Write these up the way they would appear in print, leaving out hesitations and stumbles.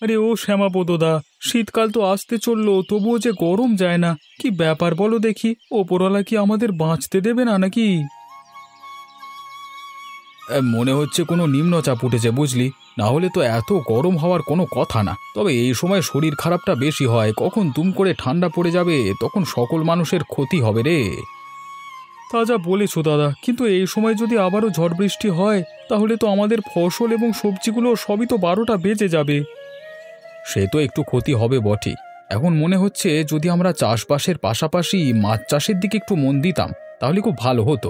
আরে ও শ্যামাপদদা, শীতকাল তো আসতে চললো, তবুও যে গরম যায় না। কি ব্যাপার বলো দেখি, ওপরওয়ালা কি আমাদের বাঁচতে দেবে না নাকি? মনে হচ্ছে কোনো নিম্নচাপ উঠেছে বুঝলি, না হলে তো এত গরম হওয়ার কোনো কথা না। তবে এই সময় শরীর খারাপটা বেশি হয়, কখন দুম করে ঠান্ডা পড়ে যাবে, তখন সকল মানুষের ক্ষতি হবে রে। তা যা বলেছো দাদা, কিন্তু এই সময় যদি আবারও ঝড় বৃষ্টি হয়, তাহলে তো আমাদের ফসল এবং সবজিগুলো সবই তো 12টা বেজে যাবে। সে তো একটু ক্ষতি হবে বটে। এখন মনে হচ্ছে যদি আমরা চাষবাসের পাশাপাশি মাছ চাষের দিকে একটু মন দিতাম, তাহলে খুব ভালো হতো।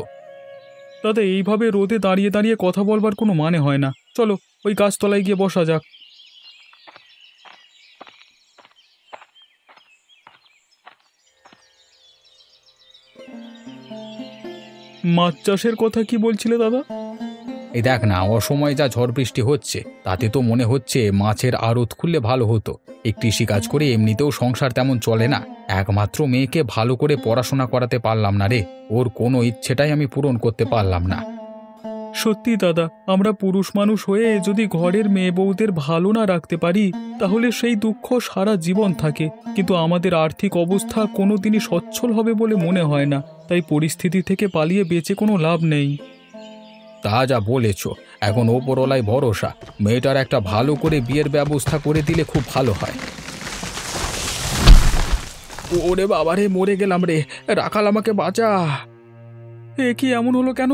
দাদা, এইভাবে রোদে দাঁড়িয়ে দাঁড়িয়ে কথা বলবার কোনো মানে হয় না। চলো ওই গাছতলায় গিয়ে বসা যাক। মাছ চাষের কথা কি বলছিলে দাদা? এই দেখ না, অসময়ে যা ঝড় বৃষ্টি হচ্ছে, তাতে তো মনে হচ্ছে মাছের আড়ত খুললে ভালো হতো। এই কৃষিকাজ করে এমনিতেও সংসার তেমন চলে না। একমাত্র মেয়েকে ভালো করে পড়াশোনা করাতে পারলাম না রে, ওর কোনো ইচ্ছেটাই আমি পূরণ করতে পারলাম না। সত্যি দাদা, আমরা পুরুষ মানুষ হয়ে যদি ঘরের মেয়ে বউদের ভালো না রাখতে পারি, তাহলে সেই দুঃখ সারা জীবন থাকে। কিন্তু আমাদের আর্থিক অবস্থা কোনোদিনই সচ্ছল হবে বলে মনে হয় না, তাই পরিস্থিতি থেকে পালিয়ে বেঁচে কোনো লাভ নেই। তা যা বলেছ, এখন ওপরওয়ালায় ভরসা। মেয়েটার একটা ভালো করে বিয়ের ব্যবস্থা করে দিলে খুব ভালো হয়। ওরে বাবারে, মরে গেলাম রে, রাখাল আমাকে বাঁচা। এ কি এমন হলো কেন?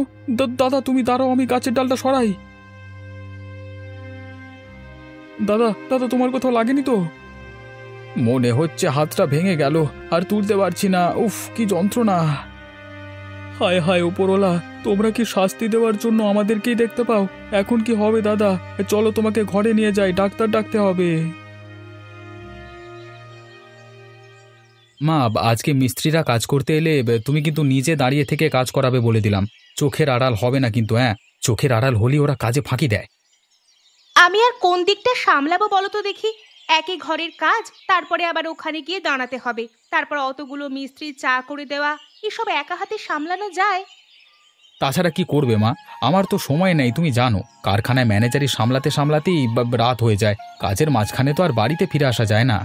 দাদা তুমি দাঁড়াও, আমি গাছের ডালটা সরাই। দাদা দাদা, তোমার কোথাও লাগেনি তো? মনে হচ্ছে হাতটা ভেঙে গেল, আর তুলতে পারছি না। উফ, কি যন্ত্রণা! হায় হায় ওপরওয়ালা, তোমরা কি শাস্তি দেওয়ার জন্য আমাদেরকেই দেখতে পাও? এখন কি হবে দাদা? চলো তোমাকে ঘরে নিয়ে যাই, ডাক্তার ডাকতে হবে। মা, আজকে মিস্ত্রিরা কাজ করতে এলে তুমি কিন্তু নিজে দাঁড়িয়ে থেকে কাজ করাবে বলে দিলাম। চোখের আড়াল হবে না কিন্তু, হ্যাঁ? চোখের আড়াল হলে ওরা কাজে ফাঁকি দেয়। আমি আর কোন দিকটা সামলাবো বলো তো দেখি? একই ঘরের কাজ, তারপরে আবার ওখানে গিয়ে দাঁড়াতে হবে, তারপর অতগুলো মিস্ত্রির চা করে দেওয়া, এসব একা হাতে সামলানো যায়? তাছাড়া কি করবে মা, আমার তো সময় নেই, তুমি জানো। কারখানায় ম্যানেজারি সামলাতে সামলাতেই রাত হয়ে যায়। কাজের মাঝখানে তো আর বাড়িতে ফিরে আসা যায় না।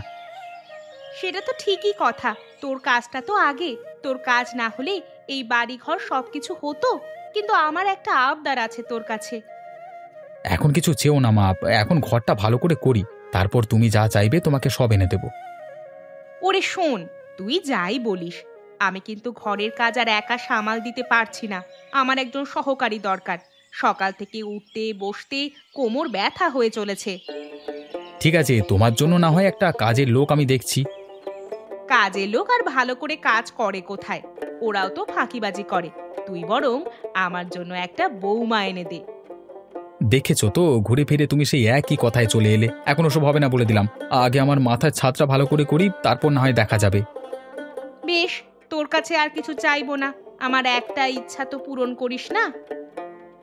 সেটা তো ঠিকই কথা, তোর কাজটা তো আগে। তোর কাজ না হলে এই বাড়ি ঘর সবকিছু হতো। কিন্তু আমার একটা আবদার আছে তোর কাছে। এখন কিছু চেও না মা, এখন ঘরটা ভালো করে করি, তারপর তুমি যা চাইবে তোমাকে সব এনে দেব। ওরে শোন, তুই যাই বলিস, আমি কিন্তু ঘরের কাজ আর একা সামাল দিতে পারছি না। আমার একজন সহকারী দরকার। সকাল থেকে উঠতে বসতে কোমর ব্যথা হয়ে চলেছে। ঠিক আছে, তোমার জন্য না হয় একটা কাজের লোক আমি দেখছি। কাজের লোক আর ভালো করে কাজ করে কোথায়? ওরাও তো ফাঁকিবাজি করে। তুই বরং আমার জন্য একটা বৌমা এনে দে। দেখেছো তো, ঘুরে ফিরে তুমি সেই একই কথায় চলে এলে। এখন ওসব হবে না বলে দিলাম। আগে আমার মাথার ছাদটা ভালো করে করি, তারপর না হয় দেখা যাবে। বেশ, তোর কাছে আর কিছু চাইবো না। আমার একটা ইচ্ছা তো পূরণ করিস না?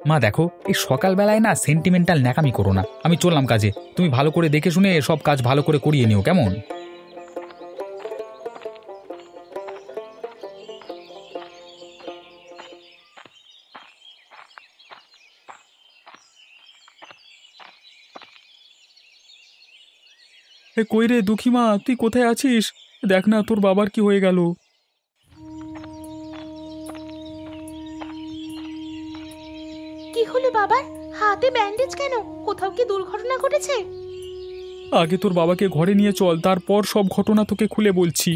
মা দেখো, এই সকালবেলায় না সেন্টিমেন্টাল ন্যাকামি করো না। আমি চললাম কাজে, তুমি ভালো করে দেখে শুনে সব কাজ ভালো করে করিয়ে নিও, কেমন? কই রে দুঃখী মা, তুই কোথায় আছিস? দেখ না তোর বাবার কি হয়ে গেল। কি হলো বাবার? হাতে ব্যান্ডেজ কেন? কোথাও কি দুর্ঘটনা ঘটেছে? আগে তোর বাবাকে ঘরে নিয়ে চল, তারপর সব ঘটনা তোকে খুলে বলছি।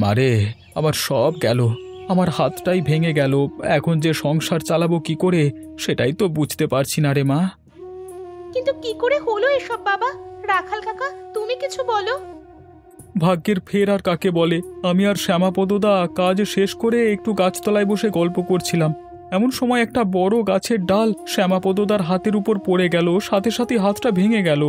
মারে, আমার সব গেল। আমার হাতটাই ভেঙে গেল। এখন যে সংসার চালাবো কি করে, সেটাই তো বুঝতে পারছি না রে মা। কিন্তু কি করে হলো এসব বাবা? রাখাল কাকা, তুমি কিছু বলো। ভাগ্যের ফের আর কাকে বলে। আমি আর শ্যামাপদদা কাজ শেষ করে একটু গাছতলায় বসে গল্প করছিলাম। এমন সময় একটা বড় গাছের ডাল শ্যামাপদদার হাতের উপর পড়ে গেল, সাথে সাথে হাতটা ভেঙে গেল।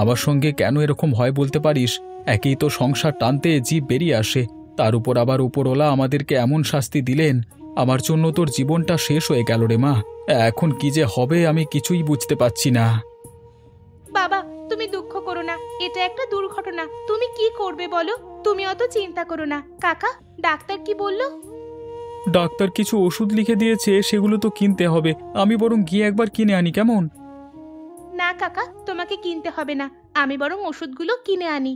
আমার সঙ্গে কেন এরকম হয় বলতে পারিস? একেই তো সংসার টানতে জীব বেরিয়ে আসে, তার উপর আবার উপরওয়ালা আমাদেরকে এমন শাস্তি দিলেন। আমার জন্য তোর জীবনটা শেষ হয়ে গেল রে মা। এখন কি যে হবে আমি কিছুই বুঝতে পারছি না। বাবা, তুমি দুঃখ করো না, এটা একটা দুর্ঘটনা। তুমি কি করবে বলো? তুমি অত চিন্তা করো না। কাকা, ডাক্তার কি বললো? ডাক্তার কিছু ওষুধ লিখে দিয়েছে, সেগুলো তো কিনতে হবে। আমি বরং গিয়ে একবার কিনে আনি, কেমন? না কাকা, তোমাকে কিনতে হবে না, আমি বরং ওষুধগুলো কিনে আনি।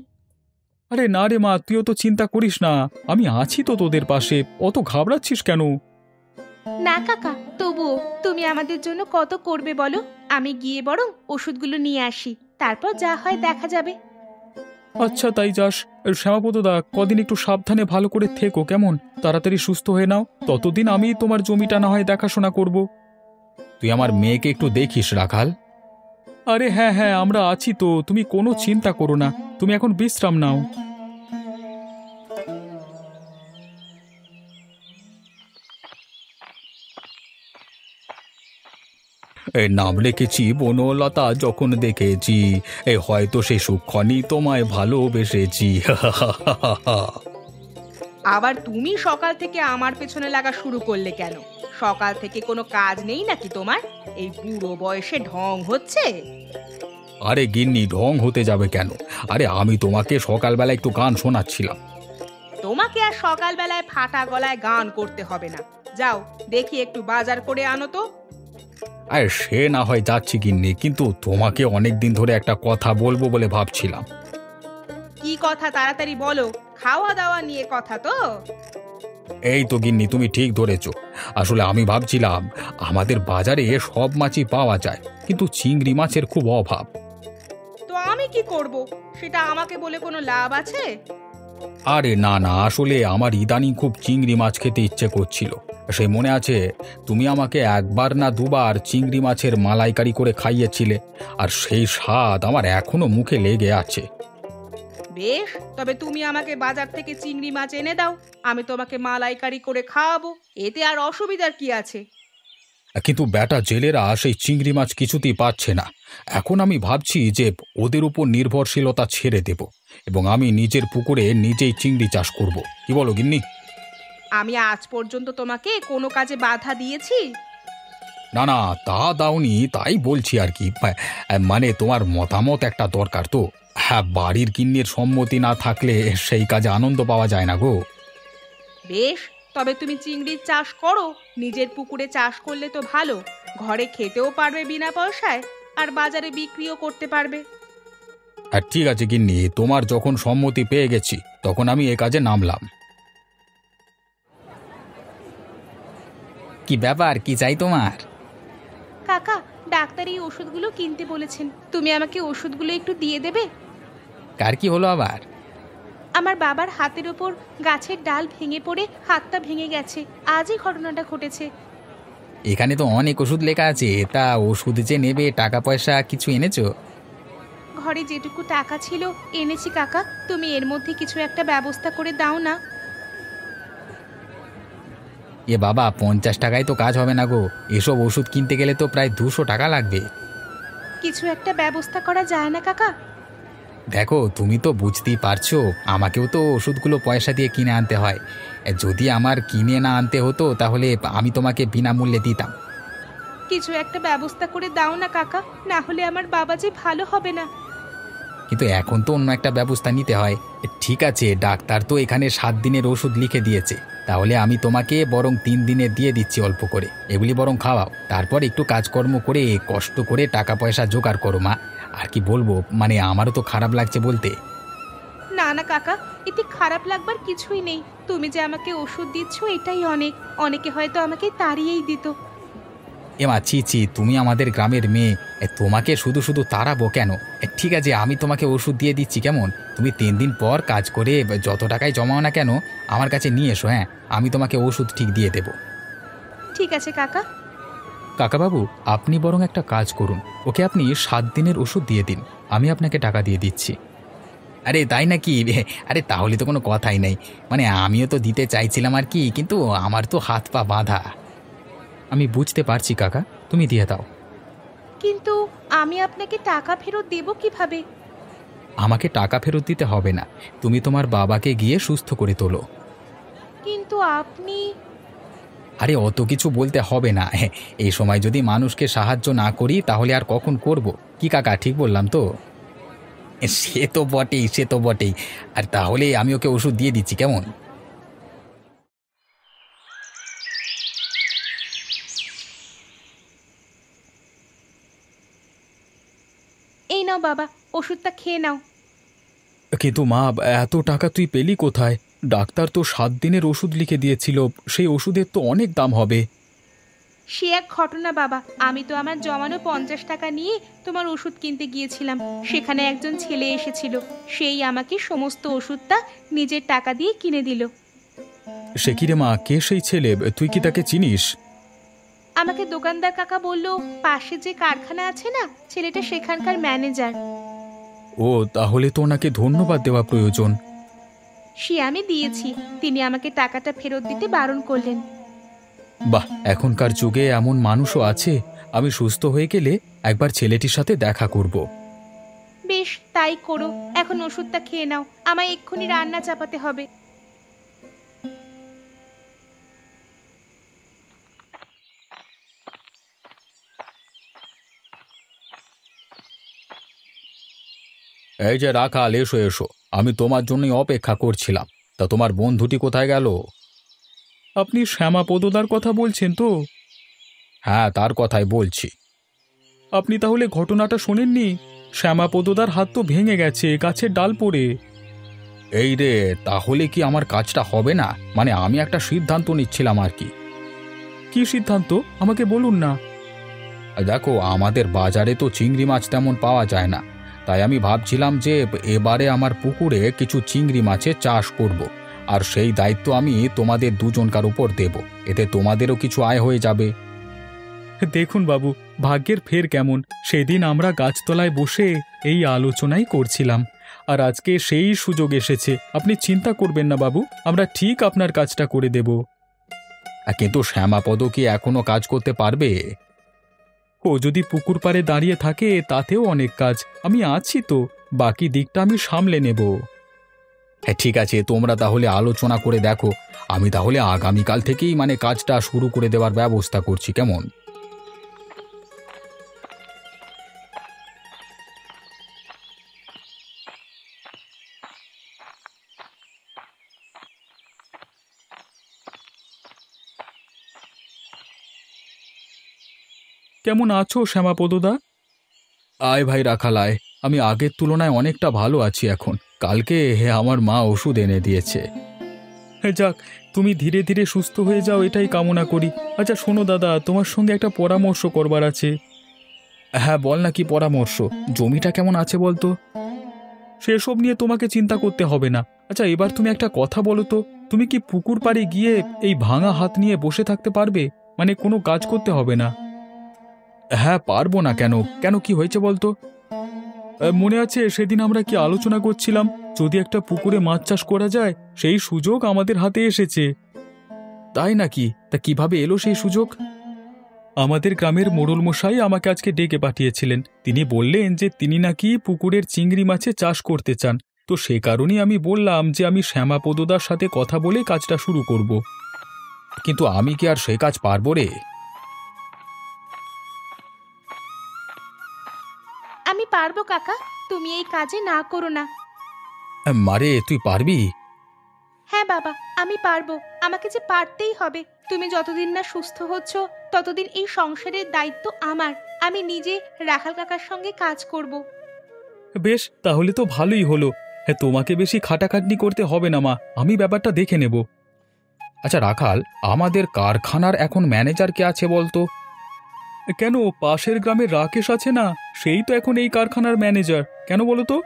আরে না রে মা, তুইও তো চিন্তা করিস না, আমি আছি তো তোদের পাশে, অত ঘাবড়াচ্ছিস কেন? না কাকা, তবুও তুমি আমাদের জন্য কত করবে বলো। আমি গিয়ে বরং ওষুধগুলো নিয়ে আসি, তারপর যা হয় দেখা যাবে। আচ্ছা তাই যাস। শ্যামাপদদা, কদিন একটু সাবধানে ভালো করে থেকো, কেমন? তাড়াতাড়ি সুস্থ হয়ে নাও, ততদিন আমি তোমার জমিটা না হয় দেখাশোনা করব। তুই আমার মেয়েকে একটু দেখিস, রাখাল। আরে হ্যাঁ হ্যাঁ, আমরা আছি তো, তুমি কোনো চিন্তা করো না, তুমি এখন বিশ্রাম নাও। এই নাম রেখেছি বনলতা, যখন দেখেছি এই হয়তো সে সুক্ষণই তোমায় ভালোবেসেছি। আবার তুমি সকাল থেকে আমার পেছনে লাগা শুরু করলে কেন? সকাল থেকে কোনো কাজ নেই নাকি তোমার? এই বুড়ো বয়সে ঢং হচ্ছে? আরে গিন্নি, ঢং হতে যাবে কেন? আরে আমি তোমাকে সকালবেলা একটু গান শোনাচ্ছিলাম। তোমাকে আর সকালবেলায় ফাটা গলায় গান করতে হবে না। যাও, দেখি একটু বাজার করে আনো তো। আরে সে না হয় যাচ্ছি গিন্নি, কিন্তু তোমাকে অনেক দিন ধরে একটা কথা বলবো বলে ভাবছিলাম। কি কথা, তাড়াতাড়ি বলো। খাওয়া দাওয়া নিয়ে কথা তো? এই তো গিন্নি, তুমি ঠিক ধরেছো। আসলে আমি ভাবছিলাম, আমাদের বাজারে সব মাছই পাওয়া যায়, কিন্তু চিংড়ি মাছের খুব অভাব। তো আমি কি করব? সেটা আমাকে বলে কোনো লাভ আছে? আরে না না, আসলে আমার ইদানিং খুব চিংড়ি মাছ খেতে ইচ্ছে করছিল। সে মনে আছে, তুমি আমাকে একবার না দুবার চিংড়ি মাছের মালাইকারি করে খাইয়েছিলে, আর সেই স্বাদ আমার এখনো মুখে লেগে আছে। বেশ, তবে তুমি আমাকে বাজার থেকে চিংড়ি মাছ এনে দাও, আমি তোমাকে মালাইকারি করে খাওয়াবো। এতে আর অসুবিধার কি আছে? কিন্তু বেটা জেলেরা সেই চিংড়ি মাছ কিছুতেই পাচ্ছে না। এখন আমি ভাবছি যে ওদের উপর নির্ভরশীলতা ছেড়ে দেব, এবং আমি নিজের পুকুরে নিজেই চিংড়ি চাষ করব। কি বলো গিন্নি? আমি আজ পর্যন্ত তোমাকে কোনো কাজে বাধা দিয়েছি? না না, তা দাওনি, তাই বলছি আর কি। মানে তোমার মতামত একটা দরকার তো। হ্যাঁ, বাড়ির গিন্নির সম্মতি না থাকলে সেই কাজে আনন্দ পাওয়া যায় না গো। বেশ, তবে তুমি চিংড়ির চাষ করো। নিজের পুকুরে চাষ করলে তো ভালো, ঘরে খেতেও পারবে বিনা পয়সায়, আর বাজারে বিক্রিও করতে পারবে। হ্যাঁ ঠিক আছে গিন্নি, তোমার যখন সম্মতি পেয়ে গেছি, তখন আমি এ কাজে নামলাম। কি ব্যাপার, কি চাই তোমার? কাকা, ডাক্তার এই ওষুধগুলো কিনতে বলেছেন, তুমি আমাকে ওষুধগুলো একটু দিয়ে দেবে? কার কি হলো আবার? আমার বাবার হাতের ওপর গাছের ডাল ভেঙে পড়ে হাতটা ভেঙে গেছে, আজই ঘটনাটা ঘটেছে। এখানে তো অনেক ওষুধ লেখা আছে, তা ওষুধ যে নেবে, টাকা পয়সা কিছু এনেছো? ঘরে যেটুকু টাকা ছিল এনেছি কাকা, তুমি এর মধ্যে কিছু একটা ব্যবস্থা করে দাও না। এ বাবা, 50 টাকায় তো কাজ হবে না গো, এসব ওষুধ কিনতে গেলে তো প্রায় 200 টাকা লাগবে। কিছু একটা ব্যবস্থা করা যায় না কাকা? দেখো, তুমি তো বুঝতেই পারছো, আমাকেও তো ওষুধগুলো পয়সা দিয়ে কিনে আনতে হয়। যদি আমার কিনে না আনতে হতো, তাহলে আমি তোমাকে বিনামূল্যে দিতাম। কিছু একটা ব্যবস্থা করে দাও না কাকা, না হলে আমার বাবা যে ভালো হবে না। কিন্তু এখন তো অন্য একটা ব্যবস্থা নিতে হয়। ঠিক আছে, ডাক্তার তো এখানে 7 দিনের ওষুধ লিখে দিয়েছে, তাহলে আমি তোমাকে বরং 3 দিনের দিয়ে দিচ্ছি অল্প করে। এগুলি বরং খাওয়াও, তারপর একটু কাজকর্ম করে কষ্ট করে টাকা পয়সা জোগাড় করো মা। আর কি বলবো, মানে আমারও তো খারাপ লাগছে বলতে। না না কাকা, এতে খারাপ লাগবার কিছুই নেই। তুমি যে আমাকে ওষুধ দিচ্ছ এটাই অনেক। অনেকে হয়তো আমাকে তাড়িয়েই দিত। এমা ছি ছি, তুমি আমাদের গ্রামের মেয়ে, তোমাকে শুধু শুধু তাড়াবো কেন? ঠিক আছে, আমি তোমাকে ওষুধ দিয়ে দিচ্ছি, কেমন? তুমি 3 দিন পর কাজ করে যত টাকায় জমাও না কেন, আমার কাছে নিয়ে এসো। হ্যাঁ, আমি তোমাকে ওষুধ ঠিক দিয়ে দেবো। ঠিক আছে কাকা। কাকাবাবু, আপনি বরং একটা কাজ করুন, ওকে আপনি 7 দিনের ওষুধ দিয়ে দিন, আমি আপনাকে টাকা দিয়ে দিচ্ছি। আরে তাই নাকি? আরে তাহলে তো কোনো কথাই নেই। মানে আমিও তো দিতে চাইছিলাম আর কি, কিন্তু আমার তো হাত পা বাঁধা। আমি বুঝতে পারছি কাকা, তুমি দিয়ে দাও। কিন্তু আমি আপনাকে টাকা ফেরত দেব কিভাবে? আমাকে টাকা ফেরত দিতে হবে না, তুমি তোমার বাবাকে গিয়ে সুস্থ করে তোলো। কিন্তু আপনি... আরে অত কিছু বলতে হবে না। এই সময় যদি মানুষকে সাহায্য না করি, তাহলে আর কখন করব? কি কাকা, ঠিক বললাম তো? সে তো বটেই, সে তো বটেই। আর তাহলে আমি ওকে ওষুধ দিয়ে দিচ্ছি, কেমন? নাও বাবা, ওষুধটা খেয়ে নাও। কিন্তু মা, এত টাকা তুই পেলি কোথায়? ডাক্তার তো 7 দিনের ওষুধ লিখে দিয়েছিল, সেই ওষুধের তো অনেক দাম হবে। সে এক ঘটনা বাবা, আমি তো আমার জমানো 50 টাকা নিয়ে তোমার ওষুধ কিনতে গিয়েছিলাম। সেখানে একজন ছেলে এসেছিল, সেই আমাকে সমস্ত ওষুধটা নিজের টাকা দিয়ে কিনে দিল। সে কি রে মা, কে সেই ছেলে? তুই কি তাকে চিনিস? আমাকে দোকানদার কাকা বলল, পাশে যে কারখানা আছে না, ছেলেটা সেখানকার ম্যানেজার। ও, তাহলে তো ওনাকে ধন্যবাদ দেওয়া প্রয়োজন। সে আমি দিয়েছি, তিনি আমাকে টাকাটা ফেরত দিতে বারণ করলেন। বাহ, এখনকার যুগে এমন মানুষও আছে। আমি সুস্থ হয়ে গেলে একবার ছেলেটির সাথে দেখা করব। বেশ, তাই করো। এখন ওষুধটা খেয়ে নাও, আমায় এক্ষুনি রান্না চাপাতে হবে। এই যে রাখাল, এসো এসো, আমি তোমার জন্যই অপেক্ষা করছিলাম। তা তোমার বন্ধুটি কোথায় গেল? আপনি শ্যামাপদদার কথা বলছেন তো? হ্যাঁ, তার কথাই বলছি। আপনি তাহলে ঘটনাটা শোনেননি? শ্যামাপদদার হাত তো ভেঙে গেছে গাছের ডাল পড়ে। এই রে, তাহলে কি আমার কাজটা হবে না? মানে আমি একটা সিদ্ধান্ত নিচ্ছিলাম আর কি। কি সিদ্ধান্ত, আমাকে বলুন না। দেখো, আমাদের বাজারে তো চিংড়ি মাছ তেমন পাওয়া যায় না, তাই আমি ভাবছিলাম যে এবারে আমার পুকুরে কিছু চিংড়ি মাছের চাষ করব। আর সেই দায়িত্ব আমি তোমাদের দুজনকার উপর দেব, এতে তোমাদেরও কিছু আয় হয়ে যাবে। দেখুন বাবু, ভাগ্যের ফের কেমন! সেদিন আমরা গাছতলায় বসে এই আলোচনাই করছিলাম, আর আজকে সেই সুযোগ এসেছে। আপনি চিন্তা করবেন না বাবু, আমরা ঠিক আপনার কাজটা করে দেব। কিন্তু শ্যামাপদ কি এখনো কাজ করতে পারবে? ও যদি পুকুর পাড়ে দাঁড়িয়ে থাকে তাতেও অনেক কাজ, আমি আছি তো, বাকি দিকটা আমি সামলে নেব। হ্যাঁ ঠিক আছে, তোমরা তাহলে আলোচনা করে দেখো। আমি তাহলে আগামীকাল থেকেই কাজটা শুরু করে দেওয়ার ব্যবস্থা করছি, কেমন? কেমন আছো শ্যামাপদদা? আয় ভাই রাখাল আয়, আমি আগের তুলনায় অনেকটা ভালো আছি এখন। কালকে আমার মা ওষুধ এনে দিয়েছে। যাক, তুমি ধীরে ধীরে সুস্থ হয়ে যাও, এটাই কামনা করি। আচ্ছা শোনো দাদা, তোমার সঙ্গে একটা পরামর্শ করবার আছে। হ্যাঁ বল না, কি পরামর্শ? জমিটা কেমন আছে বলতো? সেসব নিয়ে তোমাকে চিন্তা করতে হবে না। আচ্ছা এবার তুমি একটা কথা বলো তো, তুমি কি পুকুর পাড়ে গিয়ে এই ভাঙা হাত নিয়ে বসে থাকতে পারবে? কোনো কাজ করতে হবে না। হ্যাঁ পারবো না কেন? কেন, কি হয়েছে বলতো? মনে আছে সেদিন আমরা কি আলোচনা করছিলাম, যদি একটা পুকুরে মাছ চাষ করা যায়, সেই সুযোগ আমাদের হাতে এসেছে। তাই নাকি? তা কিভাবে এলো সেই সুযোগ? আমাদের গ্রামের মোড়ল মশাই আমাকে আজকে ডেকে পাঠিয়েছিলেন। তিনি বললেন যে তিনি নাকি পুকুরের চিংড়ি মাছে চাষ করতে চান। তো সে কারণেই আমি বললাম যে আমি শ্যামাপদদার সাথে কথা বলে কাজটা শুরু করব। কিন্তু আমি কি আর সেই কাজ পারবো রে? আমি পারবো কাকা, তুমি এই কাজে না করো না। মারে, তুই পারবি? হ্যাঁ বাবা, আমি পারবো। আমাকে যে পারতেই হবে। তুমি যতদিন না সুস্থ হচ্ছ ততদিন এই সংসারের দায়িত্ব আমার। আমি নিজে রাখাল কাকার সঙ্গে কাজ করব। বেশ, তাহলে তো ভালোই হলো। হ্যাঁ, তোমাকে বেশি খাটাখাটনি করতে হবে না মা, আমি ব্যাপারটা দেখে নেব। আচ্ছা রাখাল, আমাদের কারখানার এখন ম্যানেজার কে আছে বলতো? কেন, পাশের গ্রামের রাকেশ আছে না, সেই তো এখন এই কারখানার ম্যানেজার। কেন বলো তো?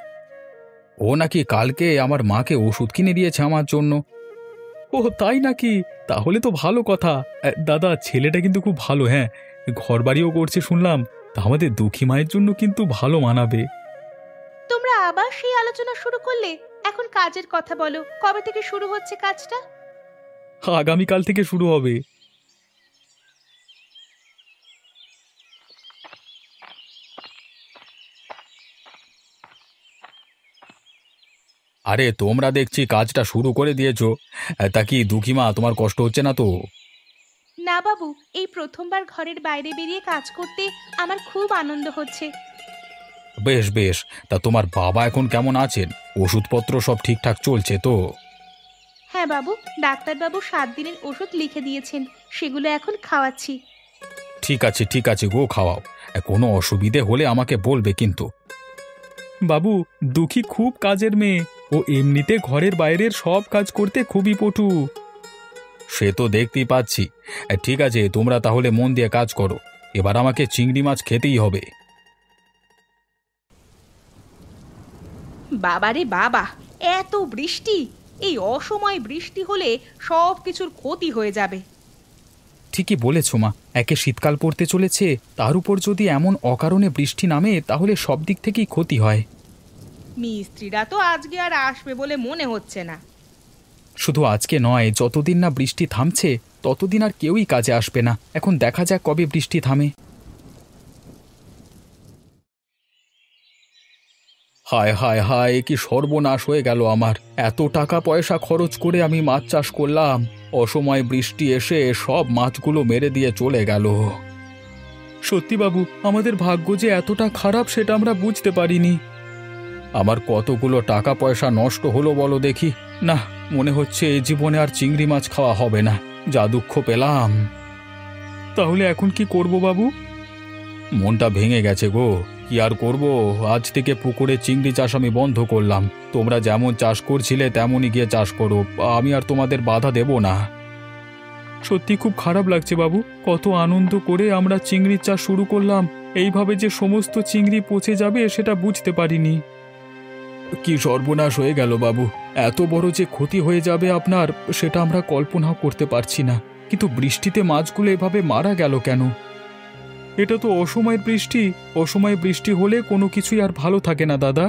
ও নাকি কালকে আমার মাকে ওষুধ কিনে দিয়েছে আমার জন্য। ও তাই নাকি? তাহলে তো ভালো কথা। দাদা, ছেলেটা কিন্তু খুব ভালো। হ্যাঁ, ঘরবাড়িও করছে শুনলাম। তা আমাদের দুঃখী মায়ের জন্য কিন্তু ভালো মানাবে। তোমরা আবার সেই আলোচনা শুরু করলে? এখন কাজের কথা বলো, কবে থেকে শুরু হচ্ছে কাজটা? আগামীকাল থেকে শুরু হবে। আরে তোমরা দেখছি কাজটা শুরু করে দিয়েছো, তা কি দুঃখীমা, তোমার কষ্ট হচ্ছে না তো? না বাবু, এই প্রথমবার ঘরের বাইরে বেরিয়ে কাজ করতে আমার খুব আনন্দ হচ্ছে। বেশ বেশ, তা তোমার বাবা এখন কেমন আছেন? ওষুধপত্র সব ঠিকঠাক চলছে তো? হ্যাঁ বাবু, ডাক্তারবাবু 7 দিনের ওষুধ লিখে দিয়েছেন, সেগুলো এখন খাওয়াচ্ছি। ঠিক আছে ঠিক আছে গো, খাওয়াও। কোনো অসুবিধে হলে আমাকে বলবে কিন্তু। বাবু, দুঃখী খুব কাজের মেয়ে। ও এমনিতে ঘরের বাইরের সব কাজ করতে খুবই পটু। সে তো দেখতেই পাচ্ছি। ঠিক আছে, তোমরা তাহলে মন দিয়ে কাজ করো। এবার আমাকে চিংড়ি মাছ খেতেই হবে। বাবারে বাবা, এত বৃষ্টি! এই অসময়ে বৃষ্টি হলে সব কিছুর ক্ষতি হয়ে যাবে। ঠিকই বলেছ মা, একে শীতকাল পড়তে চলেছে, তার উপর যদি এমন অকারণে বৃষ্টি নামে তাহলে সব দিক থেকেই ক্ষতি হয়। মিস্ত্রিরা তো আজকে আর আসবে বলে মনে হচ্ছে না। শুধু আজকে নয়, যতদিন না বৃষ্টি থামছে ততদিন আর কেউই কাজে আসবে না। এখন দেখা যাক কবে বৃষ্টি থামে। হায় হায় হায়, কি সর্বনাশ হয়ে গেল আমার! এত টাকা পয়সা খরচ করে আমি মাছ চাষ করলাম, অসময়ে বৃষ্টি এসে সব মাছগুলো মেরে দিয়ে চলে গেল। সত্যি বাবু, আমাদের ভাগ্য যে এতটা খারাপ সেটা আমরা বুঝতে পারিনি। আমার কতগুলো টাকা পয়সা নষ্ট হলো বলো দেখি। না, মনে হচ্ছে এই জীবনে আর চিংড়ি মাছ খাওয়া হবে না। যা দুঃখ পেলাম। তাহলে এখন কি করব বাবু? মনটা ভেঙে গেছে গো। কি আর করব, আজ থেকে পুকুরে চিংড়ি চাষ আমি বন্ধ করলাম। তোমরা যেমন চাষ করছিলে তেমনই গিয়ে চাষ করো, আমি আর তোমাদের বাধা দেব না। সত্যি খুব খারাপ লাগছে বাবু। কত আনন্দ করে আমরা চিংড়ির চাষ শুরু করলাম, এইভাবে যে সমস্ত চিংড়ি পচে যাবে সেটা বুঝতে পারিনি। কি সর্বনাশ হয়ে গেল বাবু! এত বড় যে ক্ষতি হয়ে যাবে আপনার, সেটা আমরা কল্পনাও করতে পারছি না। কিন্তু বৃষ্টিতে মাছগুলো এভাবে মারা গেল কেন? এটা তো অসময়ের বৃষ্টি। অসময়ে বৃষ্টি হলে কোনো কিছুই আর ভালো থাকে না দাদা।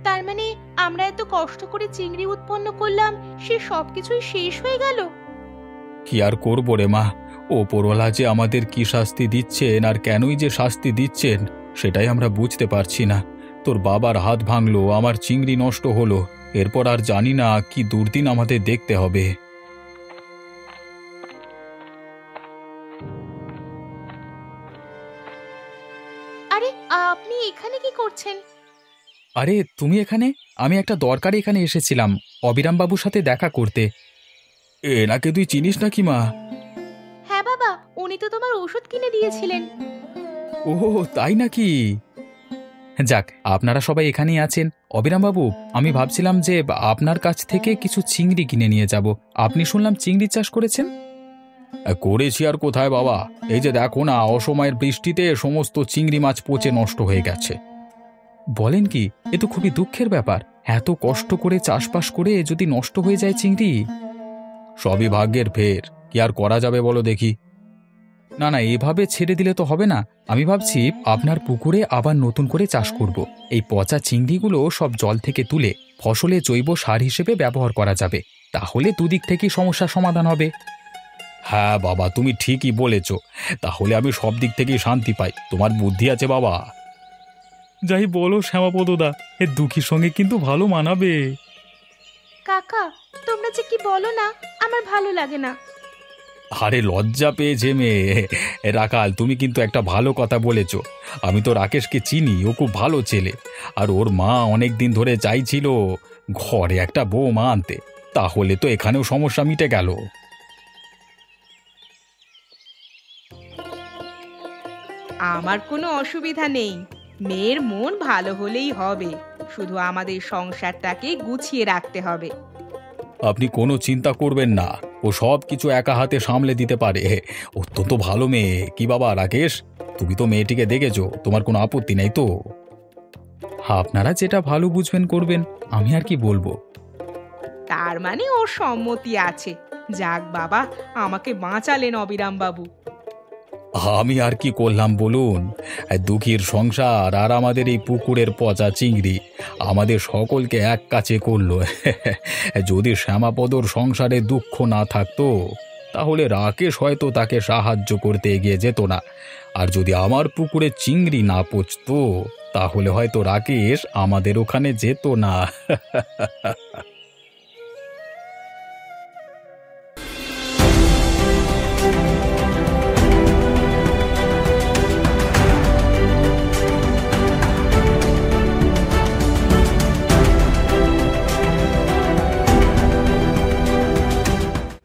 তার মানে আমরা এত কষ্ট করে চিংড়ি উৎপন্ন করলাম, সে সবকিছুই শেষ হয়ে গেল? কি আর করব রে মা, ওপরওয়ালা যে আমাদের কি শাস্তি দিচ্ছেন আর কেনই যে শাস্তি দিচ্ছেন সেটাই আমরা বুঝতে পারছি না। তোর বাবার হাত ভাঙলো, আমার চিংড়ি নষ্ট হলো, এরপর আর জানি না কি দুর্দিন আমাদের দেখতে হবে। আরে, আপনি এখানে কি করছেন? আরে তুমি এখানে? আমি একটা দরকারে এখানে এসেছিলাম, অবিরামবাবুর সাথে দেখা করতে। এনাকে তুই চিনিস নাকি মা? হ্যাঁ বাবা, উনি তো তোমার ওষুধ কিনে দিয়েছিলেন। ও, তাই নাকি? যাক, আপনারা সবাই এখানেই আছেন। অবিরামবাবু, আমি ভাবছিলাম যে আপনার কাছ থেকে কিছু চিংড়ি কিনে নিয়ে যাব। আপনি শুনলাম চিংড়ি চাষ করেছেন। করেছি আর কোথায় বাবা, এই যে দেখো না, অসময়ের বৃষ্টিতে সমস্ত চিংড়ি মাছ পচে নষ্ট হয়ে গেছে। বলেন কি? এ তো খুবই দুঃখের ব্যাপার। এত কষ্ট করে চাষবাস করে যদি নষ্ট হয়ে যায় চিংড়ি। সবই ভাগ্যের ফের, কি আর করা যাবে বলো দেখি। না না, এভাবে ছেড়ে দিলে তো হবে না। আমি ভাবছি আপনার পুকুরে আবার নতুন করে চাষ করব। এই পচা চিংড়িগুলো সব জল থেকে তুলে ফসলে জৈব সার হিসেবে ব্যবহার করা যাবে। তাহলে দুদিক থেকেই সমস্যার সমাধান হবে। হ্যাঁ বাবা, তুমি ঠিকই বলেছ। তাহলে আমি সব দিক থেকেই শান্তি পাই। তোমার বুদ্ধি আছে বাবা। যাই বলো শ্যামাপদদা, এ দুঃখীর সঙ্গে কিন্তু ভালো মানাবে। কাকা, তোমরা যে কি বলো না, আমার ভালো লাগে না। আরে লজ্জা পেয়েছে মেয়ে। রাখাল, তুমি কিন্তু একটা ভালো কথা বলেছ। আমি তো রাকেশকে চিনি, ও খুব ভালো ছেলে। আর ওর মা অনেক দিন ধরে চাইছিল ঘরে একটা বৌমা আনতে। তাহলে তো এখানেও সমস্যা মিটে গেল। আমার কোনো অসুবিধা নেই, মেয়ের মন ভালো হলেই হবে। শুধু আমাদের সংসারটাকে গুছিয়ে রাখতে হবে। আপনি কোনো চিন্তা করবেন না, ও সব কিছু একা হাতে সামলে দিতে পারে। অত্যন্ত ভালো মেয়ে। কি বাবা রাকেশ, তুমি তো মেয়েটিকে দেখেছো, তোমার কোনো আপত্তি নেই তো? আপনারা যেটা ভালো বুঝবেন করবেন, আমি আর কি বলবো। তার মানে ওর সম্মতি আছে। যাক বাবা, আমাকে বাঁচালেন অবিরাম বাবু। আমি আর কি করলাম বলুন? দুঃখীর সংসার আর আমাদের এই পুকুরের পচা চিংড়ি আমাদের সকলকে এক কাছে করলো। যদি শ্যামাপদর সংসারে দুঃখ না থাকতো তাহলে রাকেশ হয়তো তাকে সাহায্য করতে এগিয়ে যেত না। আর যদি আমার পুকুরে চিংড়ি না পচতো তাহলে হয়তো রাকেশ আমাদের ওখানে যেত না।